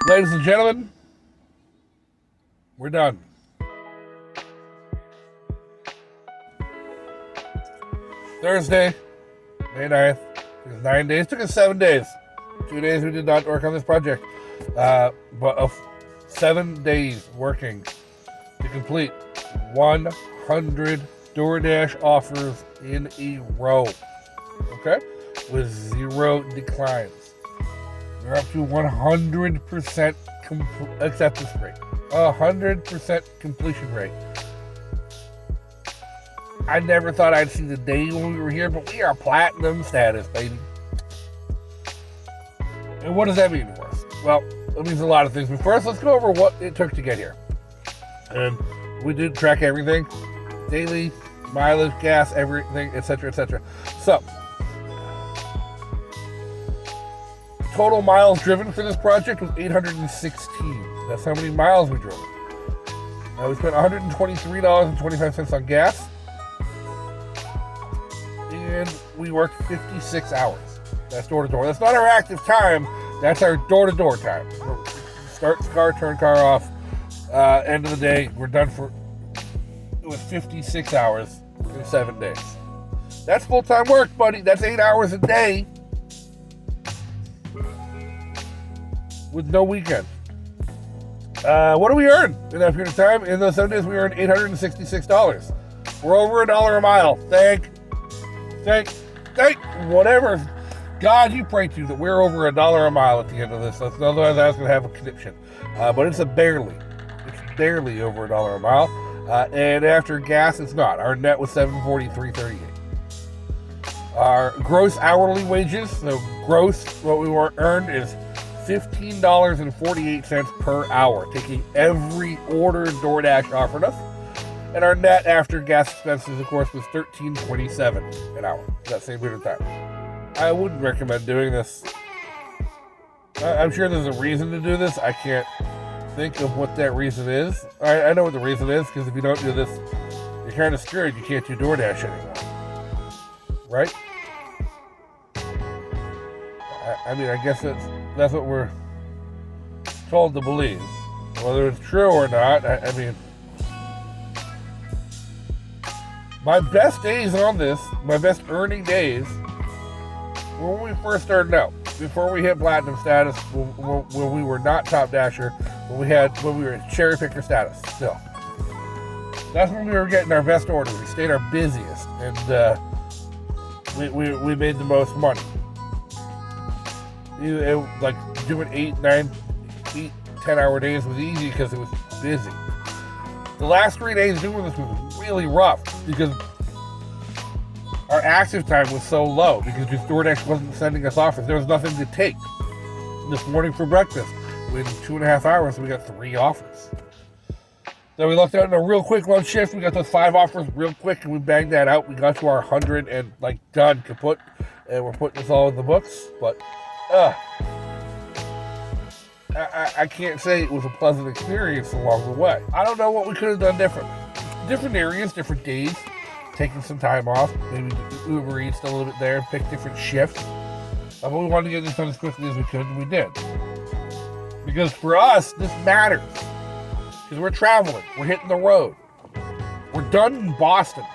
Ladies and gentlemen, we're done. Thursday, May 9th. It was 9 days. It took us 7 days. 2 days we did not work on this project. But 7 days working to complete 100 DoorDash offers in a row. Okay? With 0 declines. We're up to 100% acceptance rate. 100% completion rate. I never thought I'd see the day when we were here, but we are platinum status, baby. And what does that mean for us? Well, it means a lot of things. But first, let's go over what it took to get here. And we did track everything. Daily, mileage, gas, everything, etc., etc. So, total miles driven for this project was 816. That's how many miles we drove. We spent $123.25 on gas. And we worked 56 hours. That's door to door. That's not our active time. That's our door to door time. Start the car, turn car off. End of the day, we're done for. It was 56 hours in 7 days. That's full time work, buddy. That's 8 hours a day with no weekend. What do we earn in that period of time? In those 7 days, we earned $866. We're over $1 a mile. Thank whatever God you pray to that we're over $1 a mile at the end of this. Otherwise, I was going to have a conniption. But it's barely over $1 a mile. And after gas, it's not. Our net was $743.38. Our gross hourly wages, so gross, what we earned is $15.48 per hour, taking every order DoorDash offered us. And our net after gas expenses, of course, was $13.27 an hour. That same period of time. I wouldn't recommend doing this. I'm sure there's a reason to do this. I can't think of what that reason is. I know what the reason is, because if you don't do this, you're kind of screwed. You can't do DoorDash anymore. Right? I mean, I guess that's what we're told to believe. Whether it's true or not, I mean, my best days on this, my best earning days, were when we first started out. Before we hit platinum status, when we were not top dasher, when we were cherry picker status still. That's when we were getting our best orders. We stayed our busiest, and we made the most money. Like doing 10 hour days was easy because it was busy. The last 3 days doing this was really rough because our active time was so low because just DoorDash wasn't sending us offers. There was nothing to take. This morning for breakfast, in 2.5 hours, we got 3 offers. Then we left out in a real quick lunch shift. We got those 5 offers real quick, and we banged that out. We got to our 100 and done kaput, and we're putting this all in the books. But I can't say it was a pleasant experience along the way. I don't know what we could have done different. Different areas, different days, taking some time off, maybe Uber Eats a little bit there, pick different shifts. But we wanted to get this done as quickly as we could, and we did. Because for us, this matters. Because we're traveling, we're hitting the road. We're done in Boston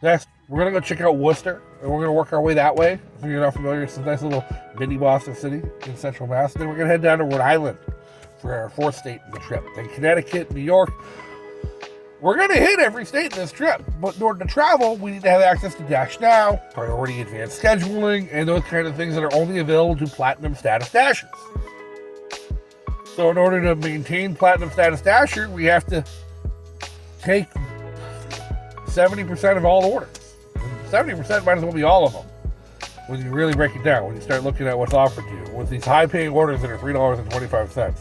now. We're going to go check out Worcester, and we're going to work our way that way. If you're not familiar, it's a nice little mini Boston city in central Mass. Then we're going to head down to Rhode Island for our 4th state in the trip. Then Connecticut, New York. We're going to hit every state in this trip. But in order to travel, we need to have access to Dash Now, priority advanced scheduling, and those kind of things that are only available to platinum status dashers. So in order to maintain platinum status dasher, we have to take 70% of all orders. 70% might as well be all of them when you really break it down, when you start looking at what's offered to you. With these high-paying orders that are $3.25.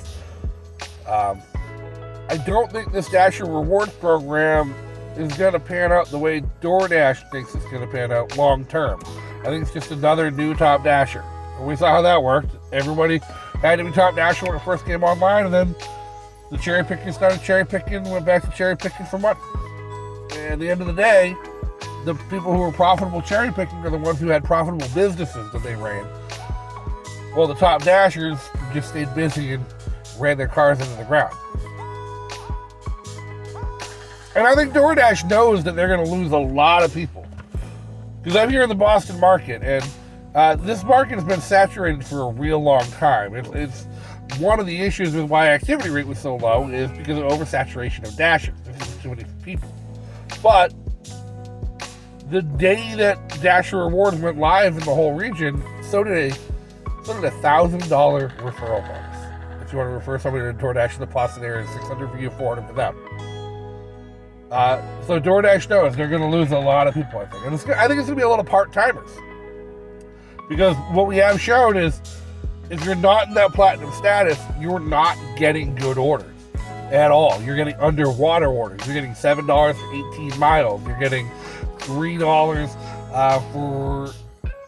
I don't think this Dasher Rewards program is going to pan out the way DoorDash thinks it's going to pan out long term. I think it's just another new top dasher. And we saw how that worked. Everybody had to be top dasher when it first came online, and then the cherry picking started cherry picking, went back to cherry picking for money. And at the end of the day, the people who were profitable cherry picking are the ones who had profitable businesses that they ran. Well, the top dashers just stayed busy and ran their cars into the ground. And I think DoorDash knows that they're going to lose a lot of people. Because I'm here in the Boston market, and this market has been saturated for a real long time. It's one of the issues with why activity rate was so low is because of oversaturation of Dashers. There's just too many people. But the day that Dasher Rewards went live in the whole region, so did a $1,000 referral bonus. If you want to refer somebody to DoorDash in the Boston area, $600 for you, $400 for them. So DoorDash knows they're going to lose a lot of people, I think. And I think it's going to be a lot of part-timers. Because what we have shown is, if you're not in that platinum status, you're not getting good orders at all. You're getting underwater orders. You're getting $7 for 18 miles. You're getting $3 for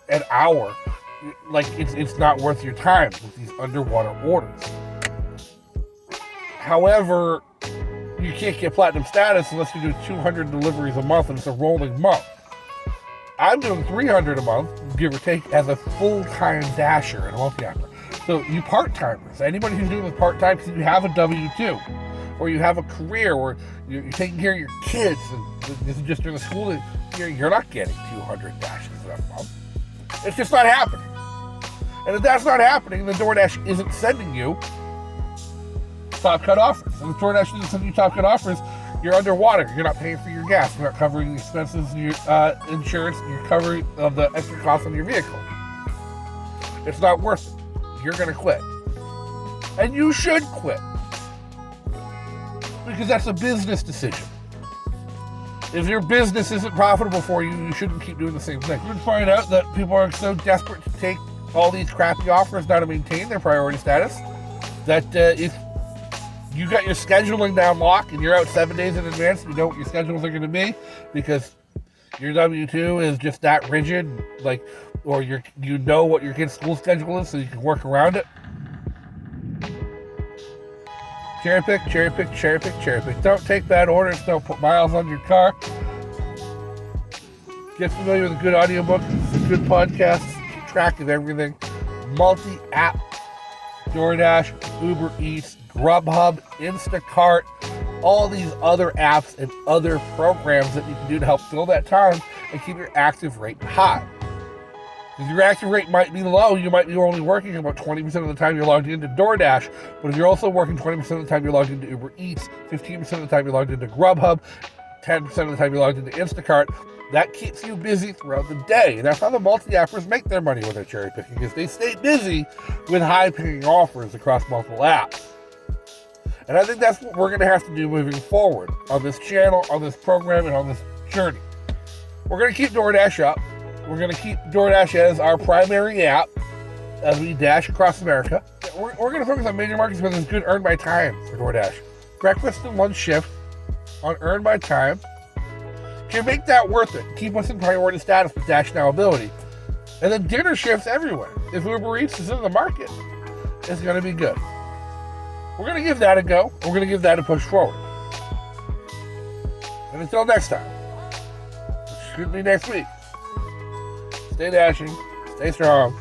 an hour. Like, it's not worth your time with these underwater orders. However, you can't get platinum status unless you do 200 deliveries a month, and it's a rolling month. I'm doing 300 a month, give or take, as a full-time Dasher and a multi-apper. So you part-timers, anybody who's doing this part-time because you have a W-2, or you have a career, or you're taking care of your kids, and this is just during the school year, you're not getting 200 Dashers in a month. It's just not happening. And if that's not happening, then DoorDash isn't sending you top cut offers. And if DoorDash isn't sending you top cut offers, you're underwater. You're not paying for your gas. You're not covering the expenses, your insurance, you're covering the extra costs on your vehicle. It's not worth it. You're going to quit. And you should quit. Because that's a business decision. If your business isn't profitable for you, you shouldn't keep doing the same thing. You would find out that people are so desperate to take all these crappy offers now to maintain their priority status that if you got your scheduling down lock and you're out 7 days in advance, you know what your schedules are going to be because your W-2 is just that rigid, like, or you know what your kid's school schedule is so you can work around it. Cherry pick, cherry pick, cherry pick, cherry pick. Don't take bad orders. Don't put miles on your car. Get familiar with a good audiobook, some good podcasts, keep track of everything. Multi-app, DoorDash, Uber Eats, Grubhub, Instacart, all these other apps and other programs that you can do to help fill that time and keep your active rate high. If your active rate might be low, you might be only working about 20% of the time you're logged into DoorDash, but if you're also working 20% of the time you're logged into Uber Eats, 15% of the time you're logged into Grubhub, 10% of the time you're logged into Instacart, that keeps you busy throughout the day. And that's how the multi-appers make their money with their cherry picking, is they stay busy with high-paying offers across multiple apps. And I think that's what we're going to have to do moving forward on this channel, on this program, and on this journey. We're going to keep DoorDash up. We're going to keep DoorDash as our primary app as we dash across America. We're going to focus on major markets where there's good earn by time for DoorDash. Breakfast and lunch shift on earn by time can make that worth it. Keep us in priority status with Dash Now ability. And then dinner shifts everywhere. If Uber Eats is in the market, it's going to be good. We're going to give that a go. We're going to give that a push forward. And until next time, which should be next week, stay dashing, stay strong,